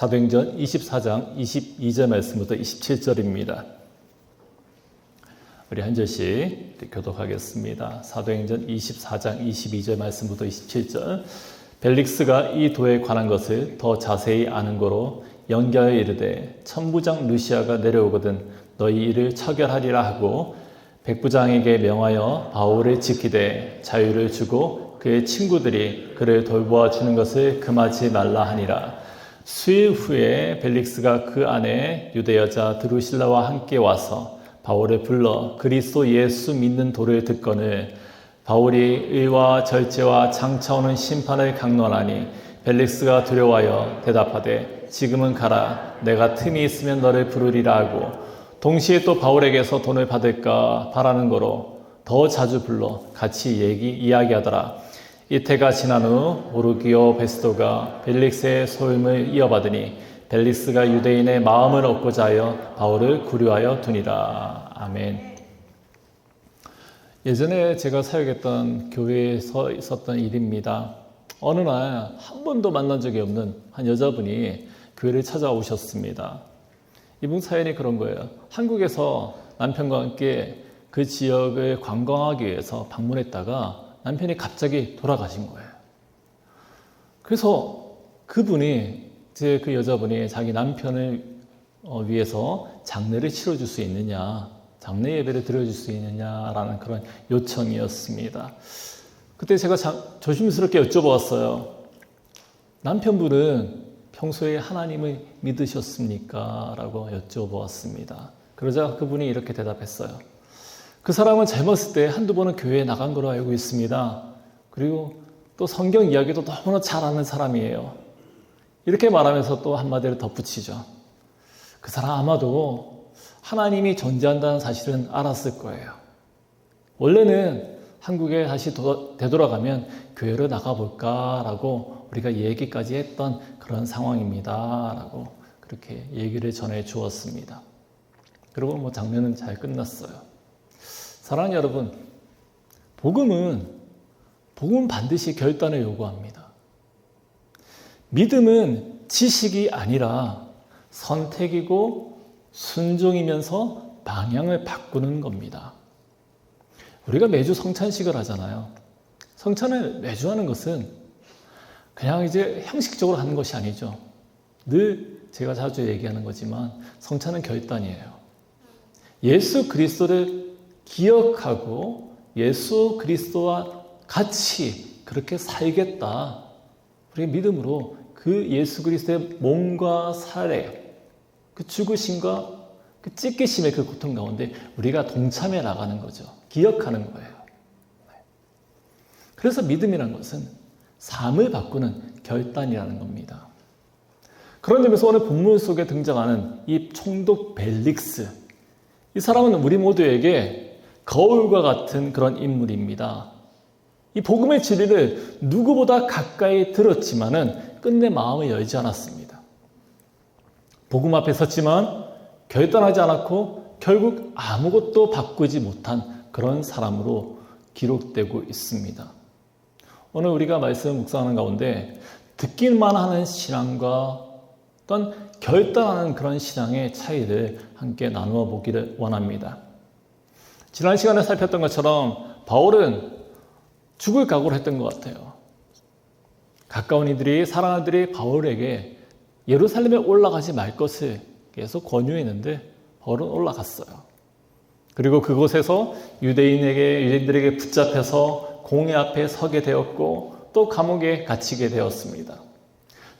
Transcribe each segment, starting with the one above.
사도행전 24장 22절 말씀부터 27절입니다. 우리 한 절씩 교독하겠습니다. 사도행전 24장 22절 말씀부터 27절. 벨릭스가 이 도에 관한 것을 더 자세히 아는 거로 연결하여 이르되 천부장 루시아가 내려오거든 너희 이를 처결하리라 하고 백부장에게 명하여 바울을 지키되 자유를 주고 그의 친구들이 그를 돌보아 주는 것을 금하지 말라 하니라. 수일 후에 벨릭스가 그 안에 유대 여자 드루실라와 함께 와서 바울을 불러 그리스도 예수 믿는 도를 듣거늘 바울이 의와 절제와 장차오는 심판을 강론하니 벨릭스가 두려워하여 대답하되 지금은 가라 내가 틈이 있으면 너를 부르리라 하고 동시에 또 바울에게서 돈을 받을까 바라는 거로 더 자주 불러 같이 이야기하더라. 이태가 지난 후 오르기오 베스도가 벨릭스의 소임을 이어받으니 벨릭스가 유대인의 마음을 얻고자 하여 바울을 구류하여 두니라. 아멘. 예전에 제가 사역했던 교회에서 있었던 일입니다. 어느 날 한 번도 만난 적이 없는 한 여자분이 교회를 찾아오셨습니다. 이분 사연이 그런 거예요. 한국에서 남편과 함께 그 지역을 관광하기 위해서 방문했다가 남편이 갑자기 돌아가신 거예요. 그래서 그분이 그 여자분이 자기 남편을 위해서 장례를 치러줄 수 있느냐, 장례 예배를 드려줄 수 있느냐라는 그런 요청이었습니다. 그때 제가 조심스럽게 여쭤보았어요. 남편분은 평소에 하나님을 믿으셨습니까? 라고 여쭤보았습니다. 그러자 그분이 이렇게 대답했어요. 그 사람은 젊었을 때 한두 번은 교회에 나간 걸로 알고 있습니다. 그리고 또 성경 이야기도 너무나 잘 아는 사람이에요. 이렇게 말하면서 또 한마디를 덧붙이죠. 그 사람 아마도 하나님이 존재한다는 사실은 알았을 거예요. 원래는 한국에 다시 되돌아가면 교회로 나가볼까라고 우리가 얘기까지 했던 그런 상황입니다. 라고 그렇게 얘기를 전해 주었습니다. 그리고 장면은 잘 끝났어요. 사랑하는 여러분, 복음은 반드시 결단을 요구합니다. 믿음은 지식이 아니라 선택이고 순종이면서 방향을 바꾸는 겁니다. 우리가 매주 성찬식을 하잖아요. 성찬을 매주 하는 것은 그냥 이제 형식적으로 하는 것이 아니죠. 늘 제가 자주 얘기하는 거지만 성찬은 결단이에요. 예수 그리스도를 기억하고 예수 그리스도와 같이 그렇게 살겠다. 우리가 믿음으로 그 예수 그리스도의 몸과 살에 그 죽으심과 그 찢기심의 그 고통 가운데 우리가 동참해 나가는 거죠. 기억하는 거예요. 그래서 믿음이라는 것은 삶을 바꾸는 결단이라는 겁니다. 그런 점에서 오늘 본문 속에 등장하는 이 총독 벨릭스, 이 사람은 우리 모두에게 거울과 같은 그런 인물입니다. 이 복음의 진리를 누구보다 가까이 들었지만은 끝내 마음을 열지 않았습니다. 복음 앞에 섰지만 결단하지 않았고 결국 아무것도 바꾸지 못한 그런 사람으로 기록되고 있습니다. 오늘 우리가 말씀 묵상하는 가운데 듣기만 하는 신앙과 어떤 결단하는 그런 신앙의 차이를 함께 나누어 보기를 원합니다. 지난 시간에 살폈던 것처럼 바울은 죽을 각오를 했던 것 같아요. 가까운 이들이, 사랑하는 이들이 바울에게 예루살렘에 올라가지 말 것을 계속 권유했는데 바울은 올라갔어요. 그리고 그곳에서 유대인들에게 붙잡혀서 공회 앞에 서게 되었고 또 감옥에 갇히게 되었습니다.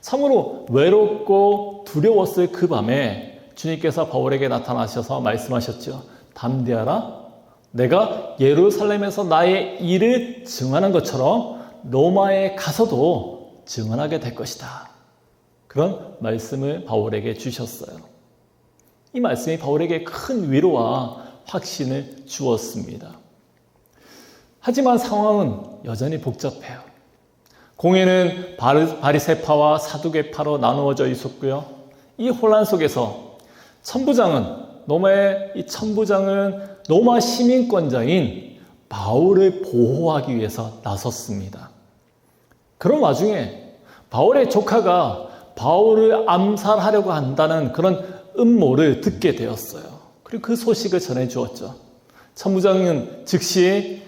참으로 외롭고 두려웠을 그 밤에 주님께서 바울에게 나타나셔서 말씀하셨죠. 담대하라. 내가 예루살렘에서 나의 일을 증언한 것처럼 로마에 가서도 증언하게 될 것이다. 그런 말씀을 바울에게 주셨어요. 이 말씀이 바울에게 큰 위로와 확신을 주었습니다. 하지만 상황은 여전히 복잡해요. 공회는 바리새파와 사두개파로 나누어져 있었고요. 이 혼란 속에서 로마의 천부장은 로마 시민권자인 바울을 보호하기 위해서 나섰습니다. 그런 와중에 바울의 조카가 바울을 암살하려고 한다는 그런 음모를 듣게 되었어요. 그리고 그 소식을 전해 주었죠. 천부장은 즉시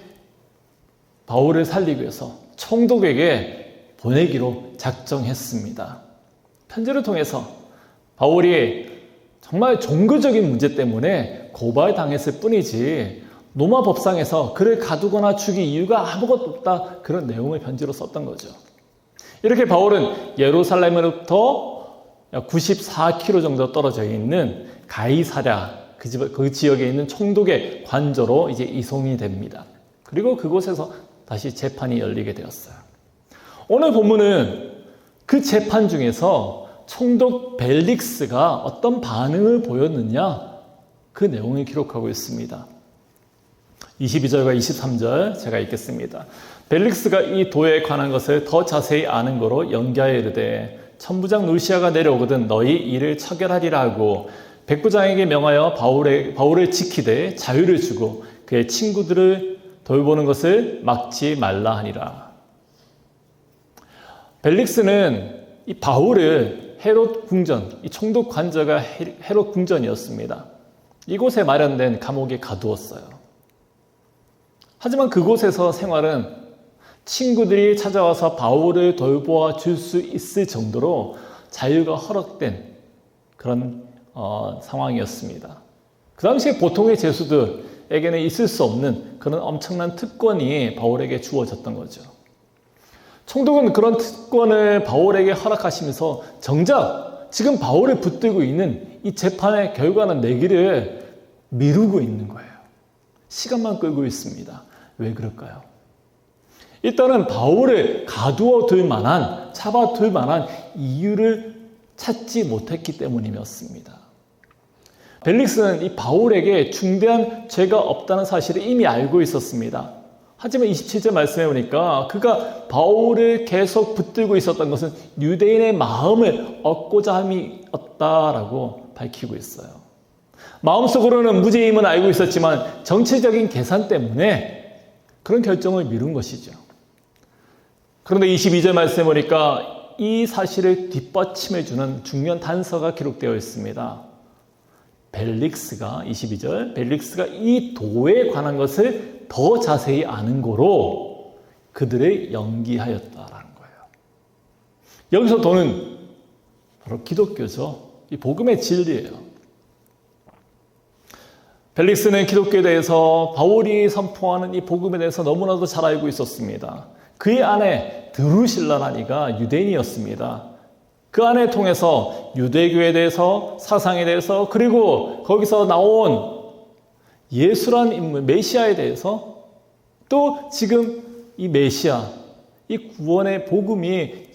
바울을 살리기 위해서 총독에게 보내기로 작정했습니다. 편지를 통해서 바울이 정말 종교적인 문제 때문에 고발당했을 뿐이지 로마 법상에서 그를 가두거나 죽일 이유가 아무것도 없다, 그런 내용을 편지로 썼던 거죠. 이렇게 바울은 예루살렘으로부터 94km 정도 떨어져 있는 가이사랴, 그 지역에 있는 총독의 관저로 이제 이송이 됩니다. 그리고 그곳에서 다시 재판이 열리게 되었어요. 오늘 본문은 그 재판 중에서 총독 벨릭스가 어떤 반응을 보였느냐, 그 내용을 기록하고 있습니다. 22절과 23절 제가 읽겠습니다. 벨릭스가 이 도에 관한 것을 더 자세히 아는 거로 연기하여 이르되 천부장 루시아가 내려오거든 너희 일을 처결하리라 하고 백부장에게 명하여 바울을 지키되 자유를 주고 그의 친구들을 돌보는 것을 막지 말라 하니라. 벨릭스는 이 바울을 헤롯 궁전, 이 총독 관저가 헤롯 궁전이었습니다. 이곳에 마련된 감옥에 가두었어요. 하지만 그곳에서 생활은 친구들이 찾아와서 바울을 돌보아 줄 수 있을 정도로 자유가 허락된 그런 상황이었습니다. 그 당시에 보통의 죄수들에게는 있을 수 없는 그런 엄청난 특권이 바울에게 주어졌던 거죠. 총독은 그런 특권을 바울에게 허락하시면서 정작 지금 바울을 붙들고 있는 이 재판의 결과는 내기를 미루고 있는 거예요. 시간만 끌고 있습니다. 왜 그럴까요? 일단은 바울을 가두어 둘 만한, 잡아 둘 만한 이유를 찾지 못했기 때문이었습니다. 벨릭스는 이 바울에게 중대한 죄가 없다는 사실을 이미 알고 있었습니다. 하지만 27절 말씀해 보니까 그가 바울을 계속 붙들고 있었던 것은 유대인의 마음을 얻고자 함이었다라고 밝히고 있어요. 마음속으로는 무죄임은 알고 있었지만 정치적인 계산 때문에 그런 결정을 미룬 것이죠. 그런데 22절 말씀해 보니까 이 사실을 뒷받침해 주는 중요한 단서가 기록되어 있습니다. 벨릭스가 22절 벨릭스가 이 도에 관한 것을 더 자세히 아는 거로 그들을 연기하였다라는 거예요. 여기서 도는 바로 기독교죠. 이 복음의 진리예요. 벨릭스는 기독교에 대해서 바울이 선포하는 이 복음에 대해서 너무나도 잘 알고 있었습니다. 그의 아내 드루실라라는 이가 유대인이었습니다. 그 안에 통해서 유대교에 대해서, 사상에 대해서, 그리고 거기서 나온 예수란 인물, 메시아에 대해서, 또 지금 이 메시아, 이 구원의 복음이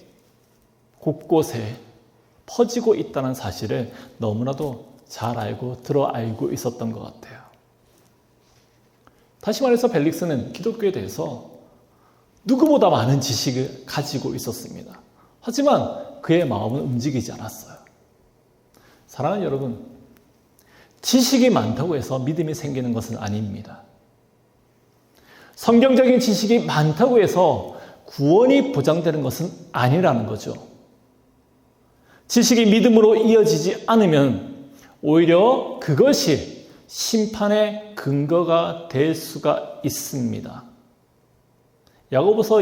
곳곳에 퍼지고 있다는 사실을 너무나도 잘 알고 알고 있었던 것 같아요. 다시 말해서 벨릭스는 기독교에 대해서 누구보다 많은 지식을 가지고 있었습니다. 하지만 그의 마음은 움직이지 않았어요. 사랑하는 여러분, 지식이 많다고 해서 믿음이 생기는 것은 아닙니다. 성경적인 지식이 많다고 해서 구원이 보장되는 것은 아니라는 거죠. 지식이 믿음으로 이어지지 않으면 오히려 그것이 심판의 근거가 될 수가 있습니다. 야고보서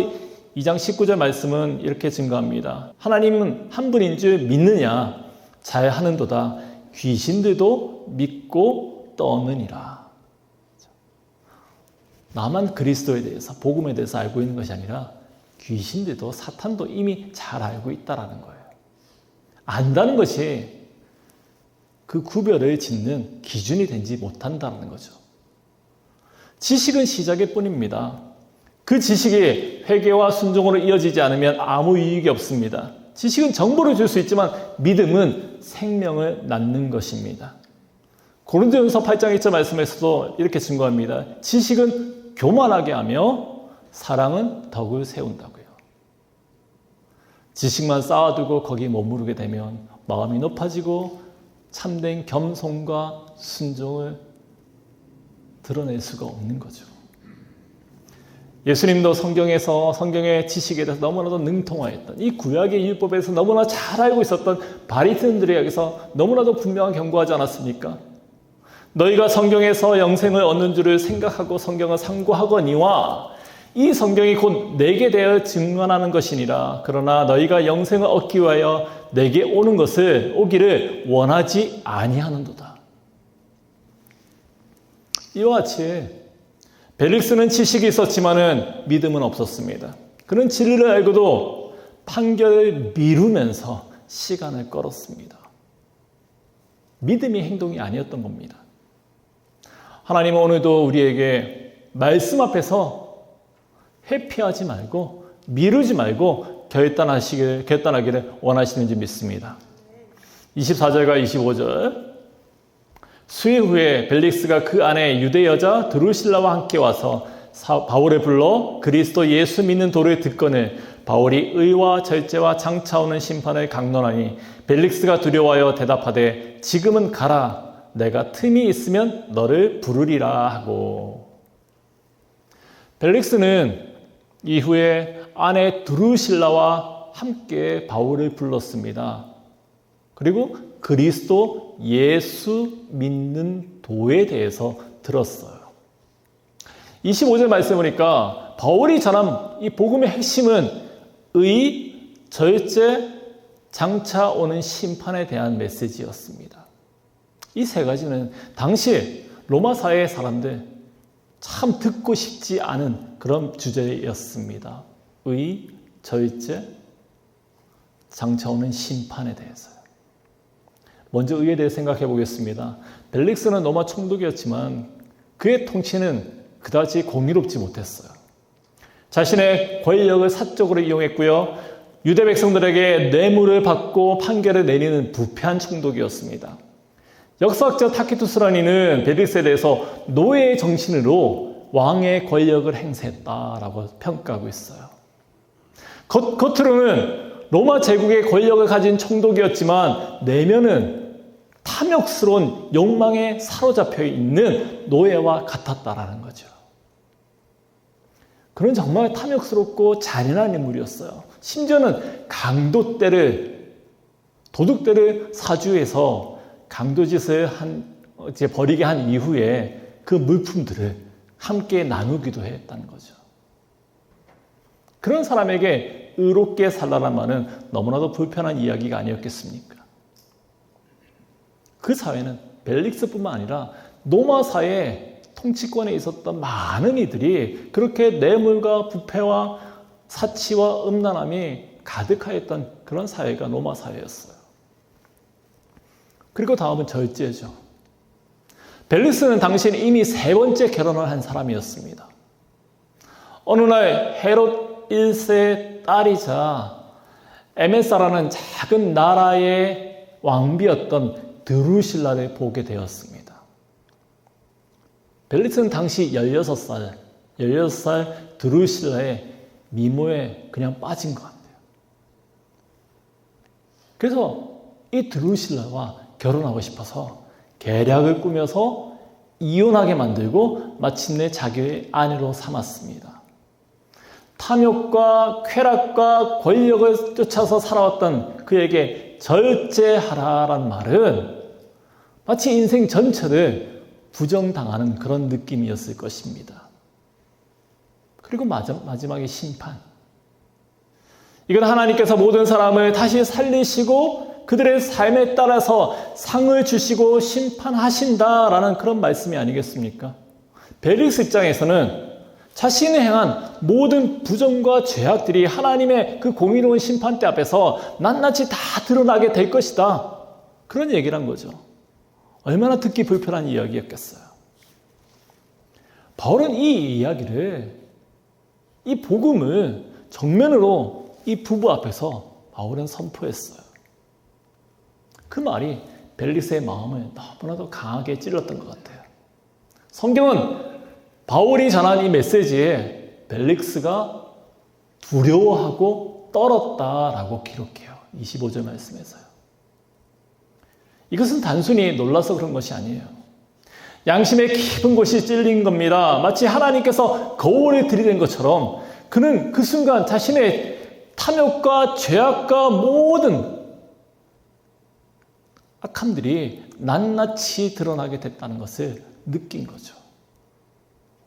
2장 19절 말씀은 이렇게 증거합니다. 하나님은 한 분인 줄 믿느냐? 잘하는도다. 귀신들도 믿고 떠느니라. 나만 그리스도에 대해서, 복음에 대해서 알고 있는 것이 아니라 귀신들도, 사탄도 이미 잘 알고 있다라는 거예요. 안다는 것이 그 구별을 짓는 기준이 되지 못한다는 거죠. 지식은 시작일 뿐입니다. 그 지식이 회개와 순종으로 이어지지 않으면 아무 유익이 없습니다. 지식은 정보를 줄 수 있지만 믿음은 생명을 낳는 것입니다. 고린도전서 8장 1절 말씀에서도 이렇게 증거합니다. 지식은 교만하게 하며 사랑은 덕을 세운다고요. 지식만 쌓아두고 거기에 머무르게 되면 마음이 높아지고 참된 겸손과 순종을 드러낼 수가 없는 거죠. 예수님도 성경의 지식에 대해서 너무나도 능통하였던, 이 구약의 율법에서 너무나 잘 알고 있었던 바리새인들에게서 너무나도 분명한 경고하지 않았습니까? 너희가 성경에서 영생을 얻는 줄을 생각하고 성경을 상고하거니와 이 성경이 곧 내게 대하여 증언하는 것이니라. 그러나 너희가 영생을 얻기 위하여 내게 오기를 원하지 아니하는도다. 이와 같이 벨릭스는 지식이 있었지만은 믿음은 없었습니다. 그는 진리를 알고도 판결을 미루면서 시간을 끌었습니다. 믿음이 행동이 아니었던 겁니다. 하나님은 오늘도 우리에게 말씀 앞에서 회피하지 말고 미루지 말고 결단하기를 원하시는지 믿습니다. 24절과 25절. 수일 후에 벨릭스가 그 안에 유대 여자 드루실라와 함께 와서 바울을 불러 그리스도 예수 믿는 도를 듣거늘 바울이 의와 절제와 장차오는 심판을 강론하니 벨릭스가 두려워하여 대답하되 지금은 가라. 내가 틈이 있으면 너를 부르리라 하고. 벨릭스는 이후에 아내 드루실라와 함께 바울을 불렀습니다. 그리고 그리스도 예수 믿는 도에 대해서 들었어요. 25절 말씀 보니까 바울이 전한 이 복음의 핵심은 의, 절제, 장차 오는 심판에 대한 메시지였습니다. 이 세 가지는 당시 로마 사회의 사람들 참 듣고 싶지 않은 그런 주제였습니다. 의, 절제, 장차 오는 심판에 대해서요. 먼저 의에 대해 생각해 보겠습니다. 벨릭스는 로마 총독이었지만 그의 통치는 그다지 공의롭지 못했어요. 자신의 권력을 사적으로 이용했고요. 유대 백성들에게 뇌물을 받고 판결을 내리는 부패한 총독이었습니다. 역사학자 타키투스라니는 벨릭스에 대해서 노예의 정신으로 왕의 권력을 행사했다라고 평가하고 있어요. 겉으로는 로마 제국의 권력을 가진 총독이었지만 내면은 탐욕스러운 욕망에 사로잡혀 있는 노예와 같았다라는 거죠. 그는 정말 탐욕스럽고 잔인한 인물이었어요. 심지어는 도둑대를 사주해서 강도짓을 벌이게 한 이후에 그 물품들을 함께 나누기도 했다는 거죠. 그런 사람에게 의롭게 살라는 말은 너무나도 불편한 이야기가 아니었겠습니까? 그 사회는 벨릭스뿐만 아니라 로마 사회 통치권에 있었던 많은 이들이 그렇게 뇌물과 부패와 사치와 음란함이 가득하였던 그런 사회가 로마 사회였어요. 그리고 다음은 절제죠. 벨릭스는 당시 이미 3번째 결혼을 한 사람이었습니다. 어느 날 헤롯 1세의 딸이자 에메사라는 작은 나라의 왕비였던 드루실라를 보게 되었습니다. 벨릭스는 당시 16살 드루실라의 미모에 그냥 빠진 것 같아요. 그래서 이 드루실라와 결혼하고 싶어서 계략을 꾸며서 이혼하게 만들고 마침내 자기의 아내로 삼았습니다. 탐욕과 쾌락과 권력을 쫓아서 살아왔던 그에게 절제하라란 말은 마치 인생 전체를 부정당하는 그런 느낌이었을 것입니다. 그리고 마지막에 심판. 이건 하나님께서 모든 사람을 다시 살리시고 그들의 삶에 따라서 상을 주시고 심판하신다라는 그런 말씀이 아니겠습니까? 벨릭스 입장에서는 자신이 행한 모든 부정과 죄악들이 하나님의 그 공의로운 심판대 앞에서 낱낱이 다 드러나게 될 것이다. 그런 얘기를 한 거죠. 얼마나 듣기 불편한 이야기였겠어요. 바울은 이 이야기를, 이 복음을 정면으로 이 부부 앞에서 바울은 선포했어요. 그 말이 벨릭스의 마음을 너무나도 강하게 찔렀던 것 같아요. 성경은 바울이 전한 이 메시지에 벨릭스가 두려워하고 떨었다라고 기록해요. 25절 말씀에서요. 이것은 단순히 놀라서 그런 것이 아니에요. 양심의 깊은 곳이 찔린 겁니다. 마치 하나님께서 거울에 들이댄 것처럼 그는 그 순간 자신의 탐욕과 죄악과 모든 악함들이 낱낱이 드러나게 됐다는 것을 느낀 거죠.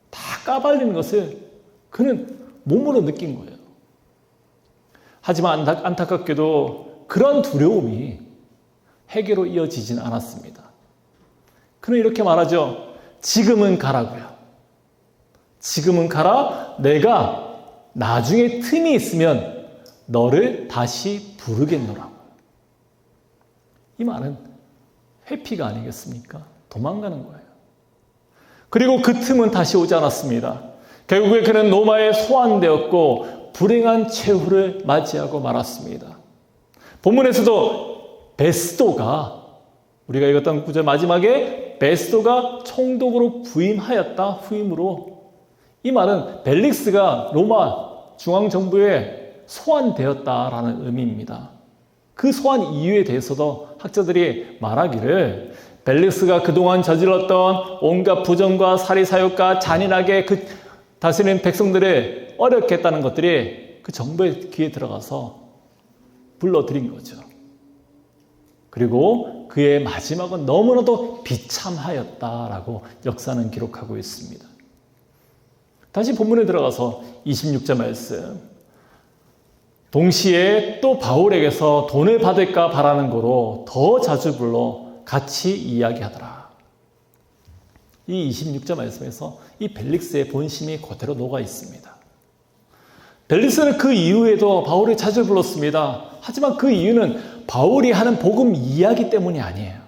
다 까발리는 것을 그는 몸으로 느낀 거예요. 하지만 안타깝게도 그런 두려움이 회개로 이어지진 않았습니다. 그는 이렇게 말하죠. 지금은 가라고요. 지금은 가라. 내가 나중에 틈이 있으면 너를 다시 부르겠노라고. 이 말은 회피가 아니겠습니까? 도망가는 거예요. 그리고 그 틈은 다시 오지 않았습니다. 결국에 그는 노마에 소환되었고 불행한 최후를 맞이하고 말았습니다. 본문에서도 베스도가, 우리가 읽었던 구절 마지막에 베스도가 총독으로 부임하였다. 후임으로. 이 말은 벨릭스가 로마 중앙정부에 소환되었다라는 의미입니다. 그 소환 이유에 대해서도 학자들이 말하기를 벨릭스가 그동안 저질렀던 온갖 부정과 사리사욕과 잔인하게 그 다스리는 백성들을 어렵게 했다는 것들이 그 정부의 귀에 들어가서 불러들인 거죠. 그리고 그의 마지막은 너무나도 비참하였다라고 역사는 기록하고 있습니다. 다시 본문에 들어가서 26절 말씀. 동시에 또 바울에게서 돈을 받을까 바라는 거로 더 자주 불러 같이 이야기하더라. 이 26절 말씀에서 이 벨릭스의 본심이 그대로 녹아 있습니다. 벨릭스는 그 이후에도 바울을 자주 불렀습니다. 하지만 그 이유는 바울이 하는 복음 이야기 때문이 아니에요.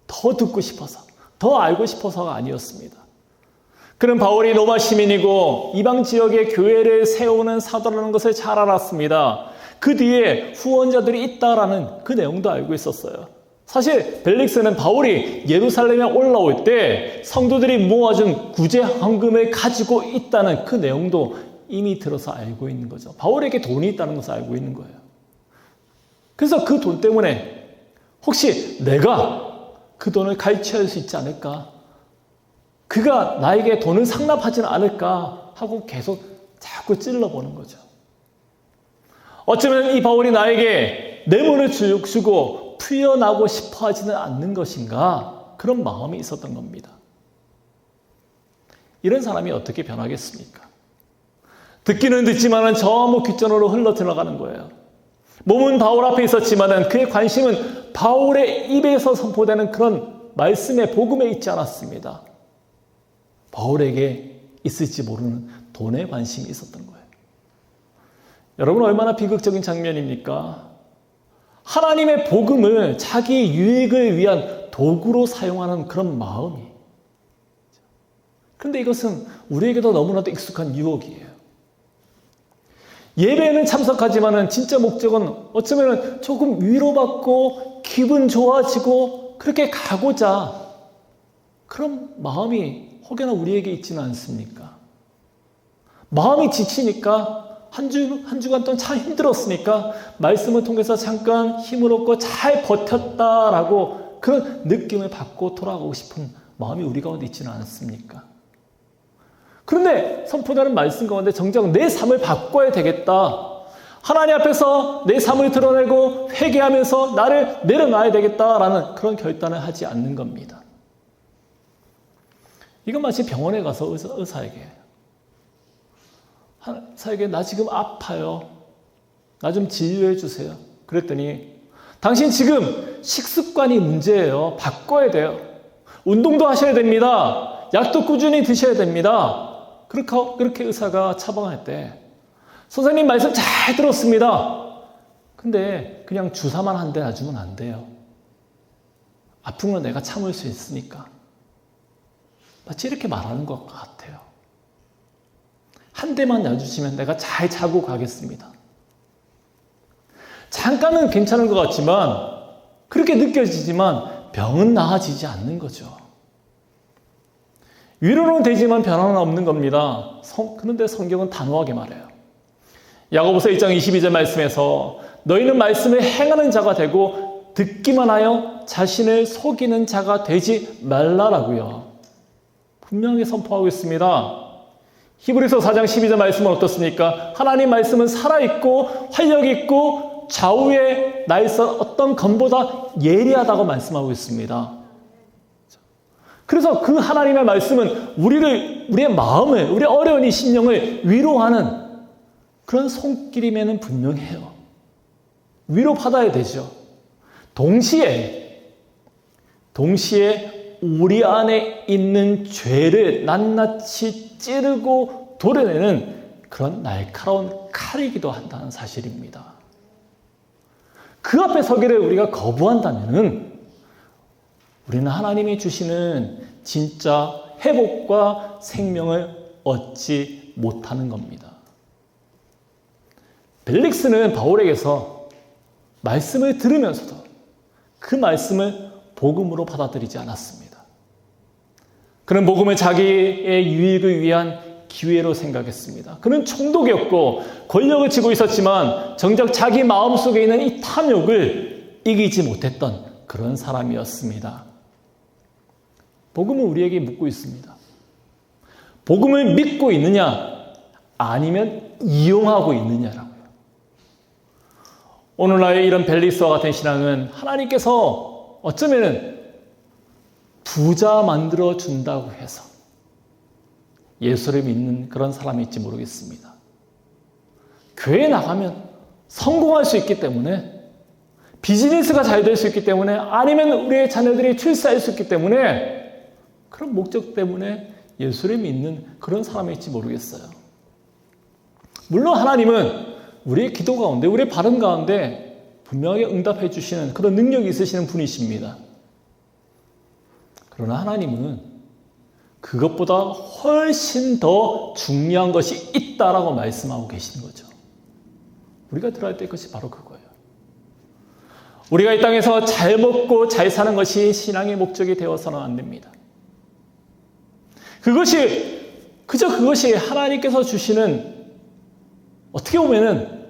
더 듣고 싶어서, 더 알고 싶어서가 아니었습니다. 그는 바울이 로마 시민이고 이방 지역의 교회를 세우는 사도라는 것을 잘 알았습니다. 그 뒤에 후원자들이 있다라는 그 내용도 알고 있었어요. 사실 벨릭스는 바울이 예루살렘에 올라올 때 성도들이 모아준 구제 헌금을 가지고 있다는 그 내용도 이미 들어서 알고 있는 거죠. 바울에게 돈이 있다는 것을 알고 있는 거예요. 그래서 그 돈 때문에 혹시 내가 그 돈을 갈취할 수 있지 않을까? 그가 나에게 돈을 상납하지는 않을까? 하고 계속 자꾸 찔러보는 거죠. 어쩌면 이 바울이 나에게 뇌물을 주고 풀려나고 싶어 하지는 않는 것인가? 그런 마음이 있었던 겁니다. 이런 사람이 어떻게 변하겠습니까? 듣기는 듣지만은 전부 귓전으로 흘러 들어가는 거예요. 몸은 바울 앞에 있었지만은 그의 관심은 바울의 입에서 선포되는 그런 말씀의 복음에 있지 않았습니다. 바울에게 있을지 모르는 돈에 관심이 있었던 거예요. 여러분 얼마나 비극적인 장면입니까? 하나님의 복음을 자기 유익을 위한 도구로 사용하는 그런 마음이. 그런데 이것은 우리에게도 너무나도 익숙한 유혹이에요. 예배에는 참석하지만 진짜 목적은 어쩌면 조금 위로받고 기분 좋아지고 그렇게 가고자 그런 마음이 혹여나 우리에게 있지는 않습니까? 마음이 지치니까 한 주간 동안 참 힘들었으니까 말씀을 통해서 잠깐 힘을 얻고 잘 버텼다라고 그런 느낌을 받고 돌아가고 싶은 마음이 우리 가운데 있지는 않습니까? 그런데 선포되는 말씀 가운데 정작 내 삶을 바꿔야 되겠다. 하나님 앞에서 내 삶을 드러내고 회개하면서 나를 내려놔야 되겠다라는 그런 결단을 하지 않는 겁니다. 이건 마치 병원에 가서 의사에게 나 지금 아파요. 나 좀 진료해 주세요. 그랬더니 당신 지금 식습관이 문제예요. 바꿔야 돼요. 운동도 하셔야 됩니다. 약도 꾸준히 드셔야 됩니다. 그렇게 의사가 처방할 때 선생님 말씀 잘 들었습니다. 근데 그냥 주사만 한 대 놔주면 안 돼요. 아픈 건 내가 참을 수 있으니까. 마치 이렇게 말하는 것 같아요. 한 대만 놔주시면 내가 잘 자고 가겠습니다. 잠깐은 괜찮은 것 같지만 그렇게 느껴지지만 병은 나아지지 않는 거죠. 위로는 되지만 변화는 없는 겁니다. 그런데 성경은 단호하게 말해요. 야고보서 1장 22절 말씀에서 너희는 말씀을 행하는 자가 되고 듣기만 하여 자신을 속이는 자가 되지 말라라고요. 분명히 선포하고 있습니다. 히브리서 4장 12절 말씀은 어떻습니까? 하나님 말씀은 살아있고 활력있고 좌우에 나 있어 어떤 검보다 예리하다고 말씀하고 있습니다. 그래서 그 하나님의 말씀은 우리의 마음을, 우리의 어려운 이 심령을 위로하는 그런 손길임에는 분명해요. 위로받아야 되죠. 동시에 우리 안에 있는 죄를 낱낱이 찌르고 도려내는 그런 날카로운 칼이기도 한다는 사실입니다. 그 앞에 서기를 우리가 거부한다면 우리는 하나님이 주시는 진짜 회복과 생명을 얻지 못하는 겁니다. 벨릭스는 바울에게서 말씀을 들으면서도 그 말씀을 복음으로 받아들이지 않았습니다. 그는 복음을 자기의 유익을 위한 기회로 생각했습니다. 그는 총독이었고 권력을 쥐고 있었지만 정작 자기 마음속에 있는 이 탐욕을 이기지 못했던 그런 사람이었습니다. 복음은 우리에게 묻고 있습니다. 복음을 믿고 있느냐 아니면 이용하고 있느냐라고요. 오늘날의 이런 벨릭스와 같은 신앙은 하나님께서 어쩌면 부자 만들어 준다고 해서 예수를 믿는 그런 사람일지 모르겠습니다. 교회에 나가면 성공할 수 있기 때문에, 비즈니스가 잘 될 수 있기 때문에, 아니면 우리의 자녀들이 출세할 수 있기 때문에, 그런 목적 때문에 예수를 믿는 그런 사람일지 모르겠어요. 물론 하나님은 우리의 기도 가운데, 우리의 발음 가운데 분명하게 응답해 주시는 그런 능력이 있으시는 분이십니다. 그러나 하나님은 그것보다 훨씬 더 중요한 것이 있다라고 말씀하고 계시는 거죠. 우리가 들어야 될 것이 바로 그거예요. 우리가 이 땅에서 잘 먹고 잘 사는 것이 신앙의 목적이 되어서는 안 됩니다. 그것이 하나님께서 주시는, 어떻게 보면은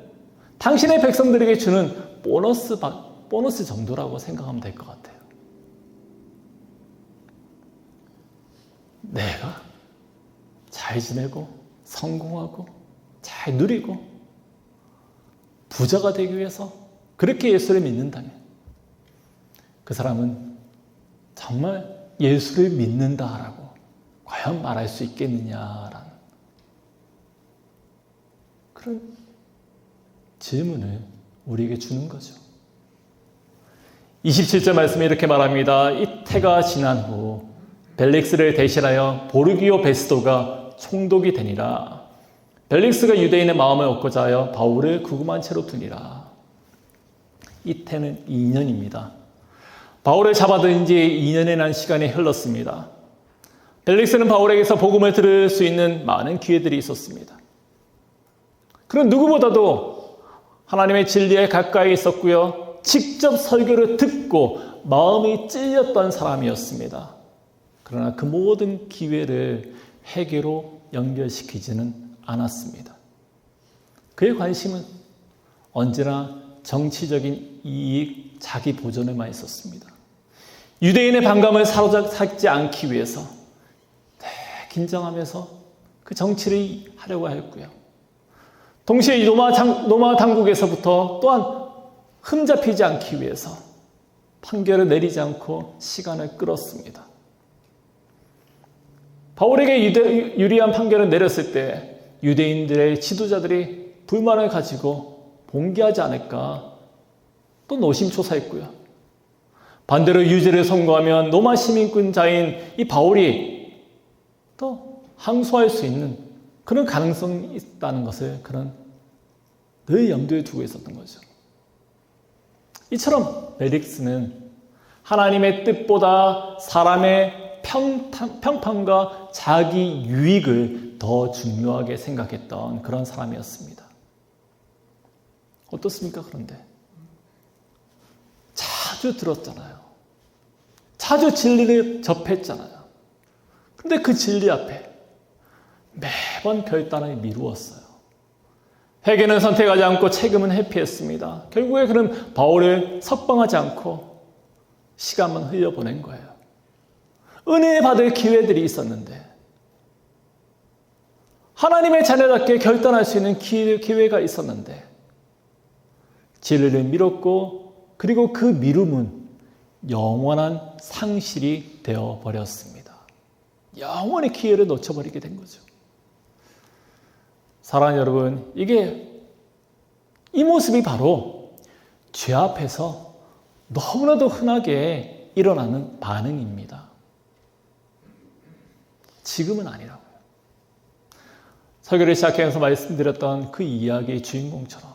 당신의 백성들에게 주는 보너스 정도라고 생각하면 될 것 같아요. 내가 잘 지내고 성공하고 잘 누리고 부자가 되기 위해서 그렇게 예수를 믿는다면 그 사람은 정말 예수를 믿는다라고 과연 말할 수 있겠느냐라는 그런 질문을 우리에게 주는 거죠. 27절 말씀에 이렇게 말합니다. 이태가 지난 후 벨릭스를 대신하여 보르기오 베스도가 총독이 되니라. 벨릭스가 유대인의 마음을 얻고자 하여 바울을 구금한 채로 두니라. 이태는 2년입니다. 바울을 잡아들인 지 2년이라는 시간이 흘렀습니다. 벨릭스는 바울에게서 복음을 들을 수 있는 많은 기회들이 있었습니다. 그런 누구보다도 하나님의 진리에 가까이 있었고요. 직접 설교를 듣고 마음이 찔렸던 사람이었습니다. 그러나 그 모든 기회를 회개로 연결시키지는 않았습니다. 그의 관심은 언제나 정치적인 이익, 자기 보존에만 있었습니다. 유대인의 반감을 사로잡지 않기 위해서 긴장하면서 그 정치를 하려고 했고요. 동시에 이 로마 당국에서부터 또한 흠잡히지 않기 위해서 판결을 내리지 않고 시간을 끌었습니다. 바울에게 유리한 판결을 내렸을 때 유대인들의 지도자들이 불만을 가지고 봉기하지 않을까 또 노심초사했고요. 반대로 유죄를 선고하면 로마 시민권자인 이 바울이 또 항소할 수 있는 그런 가능성이 있다는 것을 늘 염두에 두고 있었던 거죠. 이처럼 벨릭스는 하나님의 뜻보다 사람의 평판과 자기 유익을 더 중요하게 생각했던 그런 사람이었습니다. 어떻습니까? 그런데 자주 들었잖아요. 자주 진리를 접했잖아요. 근데 그 진리 앞에 매번 결단을 미루었어요. 회개는 선택하지 않고 책임은 회피했습니다. 결국에 그는 바울을 석방하지 않고 시간만 흘려보낸 거예요. 은혜 받을 기회들이 있었는데 하나님의 자녀답게 결단할 수 있는 기회가 있었는데 진리를 미뤘고 그리고 그 미움은 영원한 상실이 되어버렸습니다. 영원히 기회를 놓쳐버리게 된 거죠. 사랑하는 여러분, 이 모습이 바로 죄 앞에서 너무나도 흔하게 일어나는 반응입니다. 지금은 아니라고요. 설교를 시작하면서 말씀드렸던 그 이야기의 주인공처럼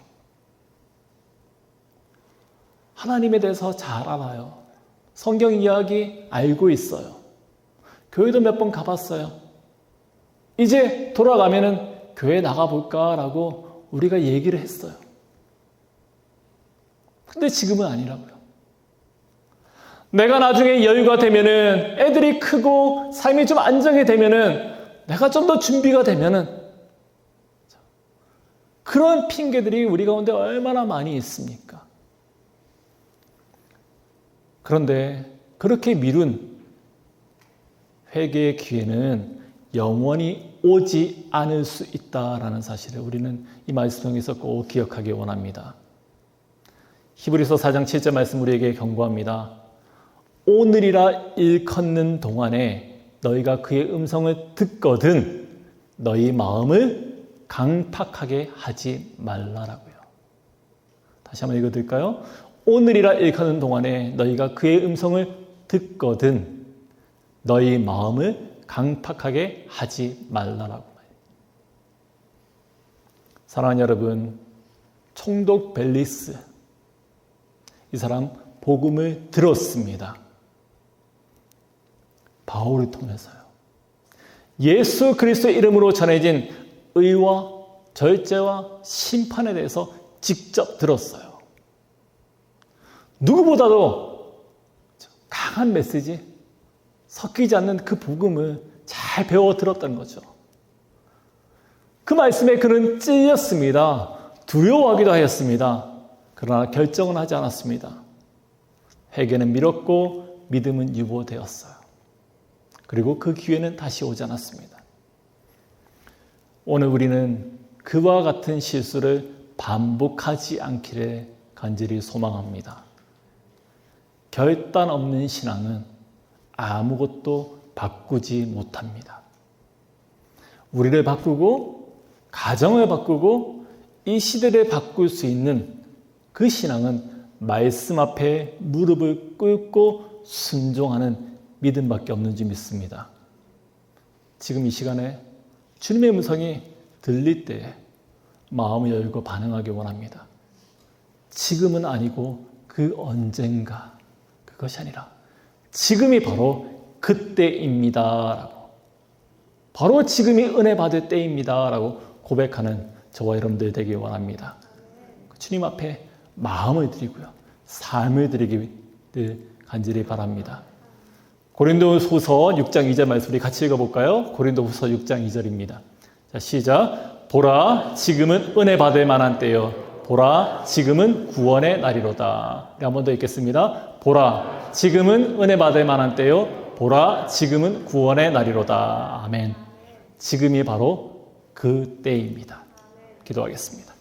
하나님에 대해서 잘 알아요. 성경 이야기 알고 있어요. 교회도 몇 번 가봤어요. 이제 돌아가면은 교회 나가볼까라고 우리가 얘기를 했어요. 근데 지금은 아니라고요. 내가 나중에 여유가 되면은, 애들이 크고 삶이 좀 안정이 되면은, 내가 좀 더 준비가 되면은, 그런 핑계들이 우리 가운데 얼마나 많이 있습니까? 그런데 그렇게 미룬 회개의 기회는 영원히 오지 않을 수 있다라는 사실을 우리는 이 말씀 통해서 꼭 기억하기 원합니다. 히브리서 4장 7절 말씀 우리에게 경고합니다. 오늘이라 일컫는 동안에 너희가 그의 음성을 듣거든 너희 마음을 강팍하게 하지 말라라고요. 다시 한번 읽어드릴까요? 오늘이라 일컫는 동안에 너희가 그의 음성을 듣거든 너희 마음을 강팍하게 하지 말라라고. 사랑하는 여러분, 총독 벨릭스 이 사람 복음을 들었습니다. 바울을 통해서요. 예수 그리스도의 이름으로 전해진 의와 절제와 심판에 대해서 직접 들었어요. 누구보다도 강한 메시지, 섞이지 않는 그 복음을 잘 배워 들었던 거죠. 그 말씀에 그는 찔렸습니다. 두려워하기도 하였습니다. 그러나 결정은 하지 않았습니다. 회개는 미뤘고 믿음은 유보되었어요. 그리고 그 기회는 다시 오지 않았습니다. 오늘 우리는 그와 같은 실수를 반복하지 않기를 간절히 소망합니다. 결단 없는 신앙은 아무것도 바꾸지 못합니다. 우리를 바꾸고 가정을 바꾸고 이 시대를 바꿀 수 있는 그 신앙은 말씀 앞에 무릎을 꿇고 순종하는 믿음밖에 없는 줄 믿습니다. 지금 이 시간에 주님의 음성이 들릴 때에 마음을 열고 반응하기 원합니다. 지금은 아니고 그 언젠가, 그것이 아니라 지금이 바로 그때입니다 라고, 바로 지금이 은혜 받을 때입니다 라고 고백하는 저와 여러분들 되기 원합니다. 주님 앞에 마음을 드리고요, 삶을 드리기를 간절히 바랍니다. 고린도후서 6장 2절 말씀 우리 같이 읽어볼까요? 고린도후서 6장 2절입니다. 자, 시작. 보라, 지금은 은혜 받을 만한 때요. 보라, 지금은 구원의 날이로다. 한 번 더 읽겠습니다. 보라, 지금은 은혜 받을 만한 때요. 보라, 지금은 구원의 날이로다. 아멘. 지금이 바로 그 때입니다. 기도하겠습니다.